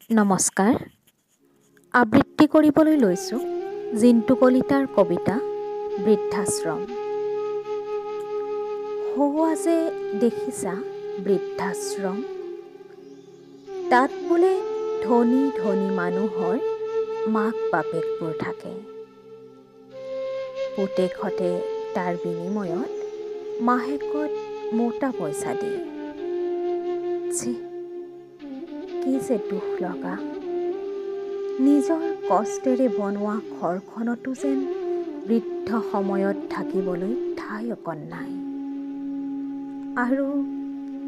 নমস্কাৰ। আবৃত্তি কৰিবলৈ লৈছোঁ জিন্তু কলিতাৰ কবিতা বৃদ্ধাশ্ৰম। সৌৱা যে দেখিছা বৃদ্ধাশ্ৰম, তাত বোলে ধনী ধনী মানুহৰ মাক বাপেকবোৰ থাকে। পুতেকহঁতে তাৰ বিনিময়ত মাহেকত মোটা পইচা দিয়ে। কি যে দুখ লগা, নিজৰ কষ্টেৰে বনোৱা ঘৰখনতো যেন বৃদ্ধ সময়ত থাকিবলৈ ঠাই অকণ নাই। আৰু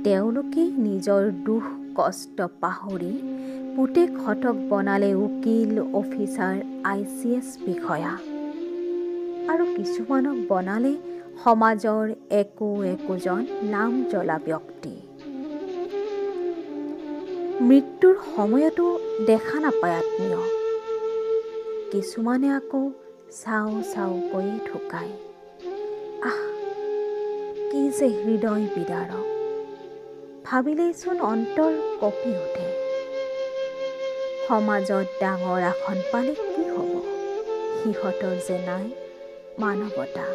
তেওঁলোকেই নিজৰ দুখ কষ্ট পাহৰি পুতেকহঁতক বনালে উকিল, অফিচাৰ, ICS বিষয়া, আৰু কিছুমানক বনালে সমাজৰ একোজন নাম জ্বলা ব্যক্তি। মৃত্যুৰ সময়তো দেখা নাপায় আত্মীয়, কিছুমানে আকৌ চাও চাওকৈ ঢুকায়। কি যে হৃদয় বিদাৰক, ভাবিলেইচোন অন্তৰ কঁপি উঠে। সমাজত ডাঙৰ আসন পালে কি হ'ব, সিহঁতৰ যে নাই মানৱতা।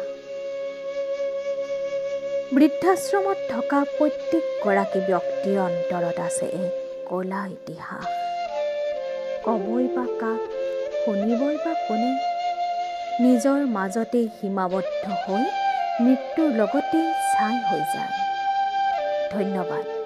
বৃদ্ধাশ্ৰমত থকা প্ৰত্যেকগৰাকী ব্যক্তিৰ অন্তৰত আছে এক ক'লা ইতিহাস। ক'বই বা কাক, শুনিবই বা কোনে। নিজৰ মাজতেই সীমাবদ্ধ হৈ মৃত্যুৰ লগতেই ছাই হৈ যায়। ধন্যবাদ।